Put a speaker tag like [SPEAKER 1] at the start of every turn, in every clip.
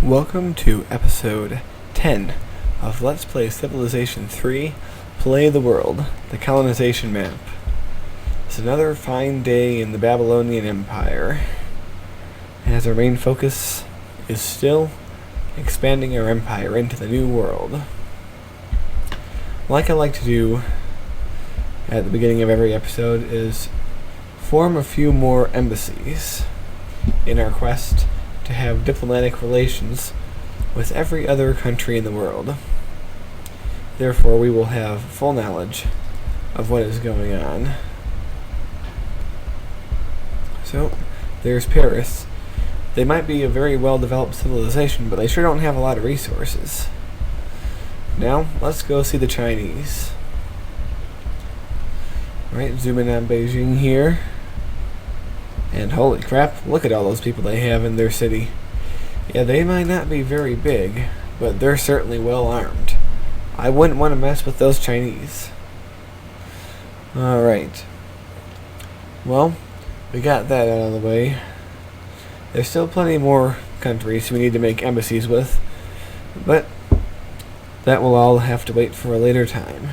[SPEAKER 1] Welcome to episode 10 of Let's Play Civilization 3, Play the World, the Colonization map. It's another fine day in the Babylonian Empire, as our main focus is still expanding our empire into the New World. Like I like to do at the beginning of every episode is form a few more embassies in our quest to have diplomatic relations with every other country in the world. Therefore, we will have full knowledge of what is going on. So, there's Paris. They might be a very well-developed civilization, but they sure don't have a lot of resources. Now, let's go see the Chinese. Alright, zoom in on Beijing here. And holy crap, look at all those people they have in their city. Yeah, they might not be very big, but they're certainly well armed. I wouldn't want to mess with those Chinese. Alright. Well, we got that out of the way. There's still plenty more countries we need to make embassies with, but that will all have to wait for a later time.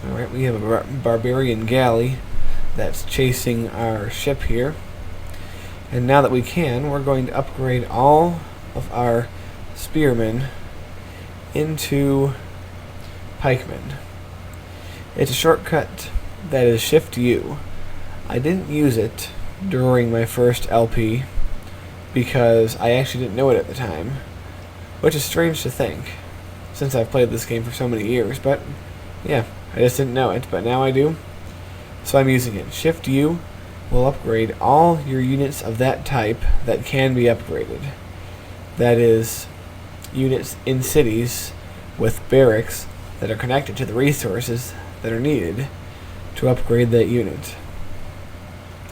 [SPEAKER 1] Alright, we have a barbarian galley that's chasing our ship here. And now that we can, we're going to upgrade all of our spearmen into pikemen. It's a shortcut that is Shift U. I didn't use it during my first LP because I actually didn't know it at the time, which is strange to think since I've played this game for so many years, but yeah, I just didn't know it, but now I do. So I'm using it. Shift U will upgrade all your units of that type that can be upgraded. That is, units in cities with barracks that are connected to the resources that are needed to upgrade that unit.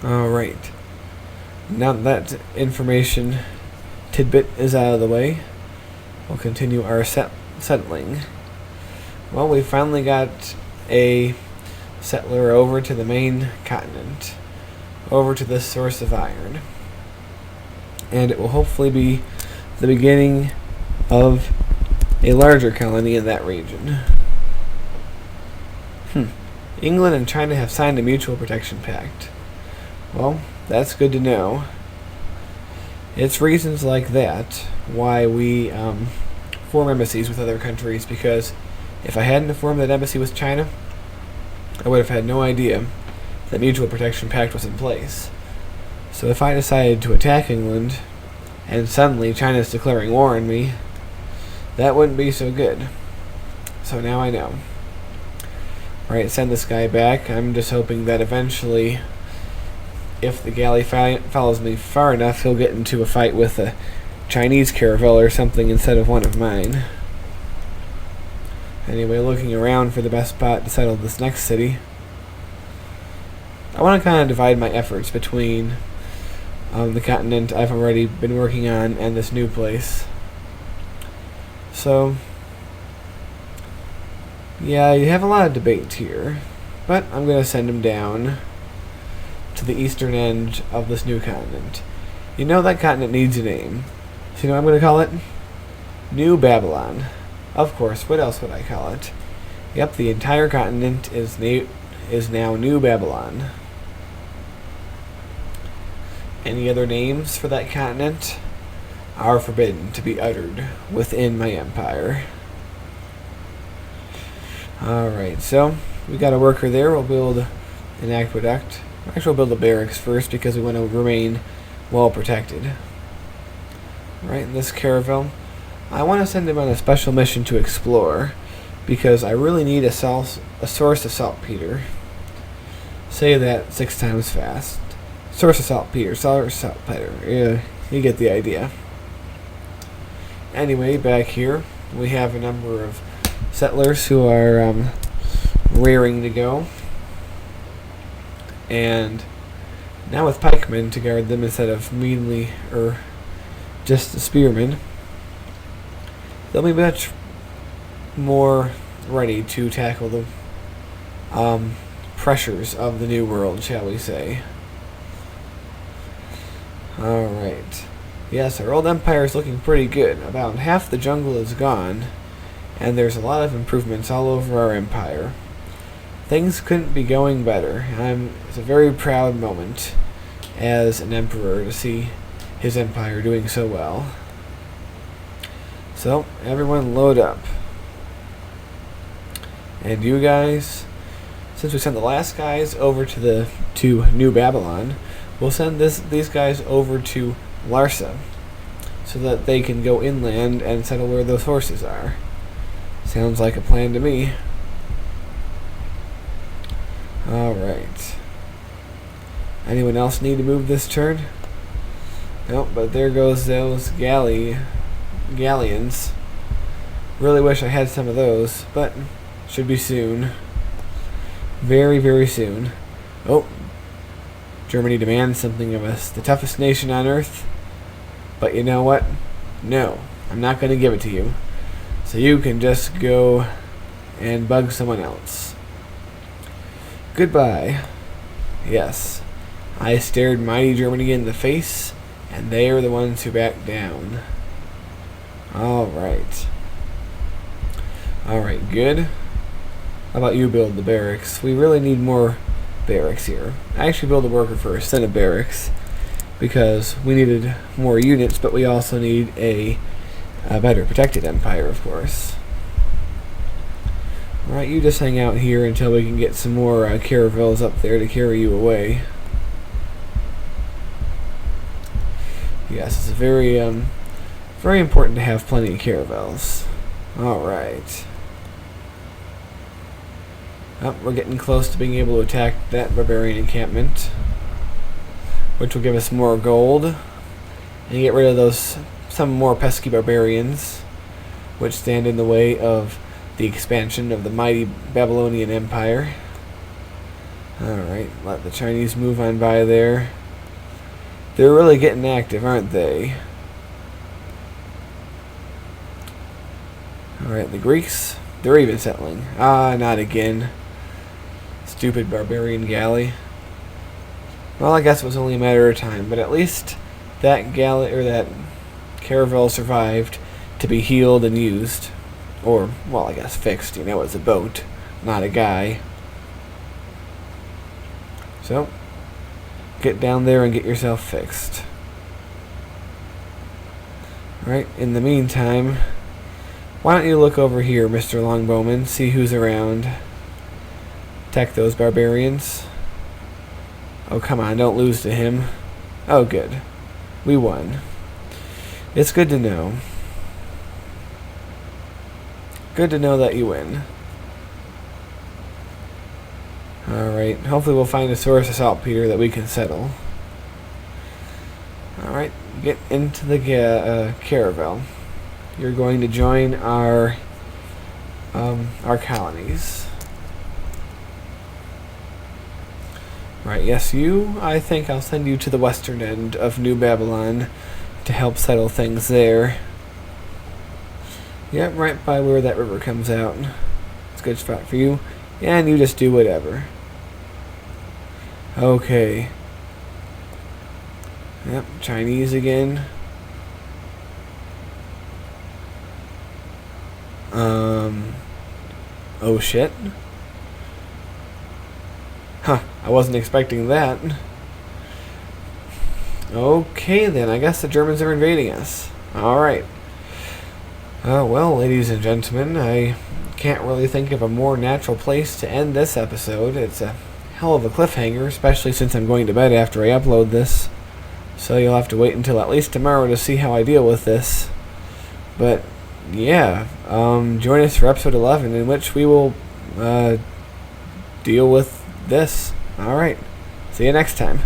[SPEAKER 1] Alright. Now that information tidbit is out of the way, we'll continue our settling. Well, we finally got a settler over to the main continent, over to this source of iron, and it will hopefully be the beginning of a larger colony in that region. England and China have signed a mutual protection pact. Well, that's good to know. It's reasons like that why we form embassies with other countries, because if I hadn't formed that embassy with China, I would have had no idea that mutual protection pact was in place. So if I decided to attack England, and suddenly China's declaring war on me, that wouldn't be so good. So now I know. Alright, send this guy back. I'm just hoping that eventually, if the galley follows me far enough, he'll get into a fight with a Chinese caravel or something instead of one of mine. Anyway, looking around for the best spot to settle this next city. I want to kind of divide my efforts between the continent I've already been working on and this new place. So, yeah, you have a lot of debate here, but I'm going to send him down to the eastern end of this new continent. You know that continent needs a name. So you know what I'm going to call it? New Babylon. Of course, what else would I call it? Yep, the entire continent is now New Babylon. Any other names for that continent are forbidden to be uttered within my empire. Alright, so we got a worker there. We'll build an aqueduct. Actually, we'll build a barracks first because we want to remain well protected. Right, in this caravel, I want to send him on a special mission to explore, because I really need a source of saltpeter. Say that 6 times fast. Source of saltpeter, saltpeter. Yeah, you get the idea. Anyway, back here, we have a number of settlers who are raring to go. And now with pikemen to guard them instead of meanly, or just the spearmen, they'll be much more ready to tackle the pressures of the new world, shall we say. Alright. Yes, our old empire is looking pretty good. About half the jungle is gone, and there's a lot of improvements all over our empire. Things couldn't be going better. It's a very proud moment as an emperor to see his empire doing so well. So, everyone load up. And you guys, since we sent the last guys over to New Babylon, we'll send these guys over to Larsa, so that they can go inland and settle where those horses are. Sounds like a plan to me. Alright. Anyone else need to move this turn? Nope, but there goes those galleons. Really wish I had some of those, but should be soon. Very, very soon. Oh, Germany demands something of us. The toughest nation on earth. But you know what? No, I'm not going to give it to you. So you can just go and bug someone else. Goodbye. Yes, I stared mighty Germany in the face, and they are the ones who backed down. Alright. Alright, good. How about you build the barracks? We really need more barracks here. I actually build a worker first, then a barracks, because we needed more units, but we also need a better protected empire, of course. Alright, you just hang out here until we can get some more caravels up there to carry you away. Yes, it's very important to have plenty of caravels. Alright. Oh, we're getting close to being able to attack that barbarian encampment, which will give us more gold and get rid of some more pesky barbarians which stand in the way of the expansion of the mighty Babylonian Empire. Alright, let the Chinese move on by there. They're really getting active, aren't they? Alright, the Greeks, they're even settling. Ah, not again. Stupid barbarian galley. Well, I guess it was only a matter of time, but at least that galley or that caravel survived to be healed and used. Or, well, I guess fixed. You know, it's a boat, not a guy. So, get down there and get yourself fixed. Alright, in the meantime, why don't you look over here, Mr. Longbowman, see who's around. Attack those barbarians. Oh, come on, don't lose to him. Oh, good. We won. It's good to know. Good to know that you win. Alright, hopefully we'll find a source of saltpeter that we can settle. Alright, get into the caravel. You're going to join our colonies. Right, yes, you. I think I'll send you to the western end of New Babylon to help settle things there. Yep, right by where that river comes out. It's a good spot for you. And you just do whatever. Okay. Yep, Chinese again. Oh shit. Huh, I wasn't expecting that. Okay then, I guess the Germans are invading us. Alright. Well, ladies and gentlemen, I can't really think of a more natural place to end this episode. It's a hell of a cliffhanger, especially since I'm going to bed after I upload this. So you'll have to wait until at least tomorrow to see how I deal with this. But, yeah, join us for episode 11, in which we will deal with this. Alright, see you next time.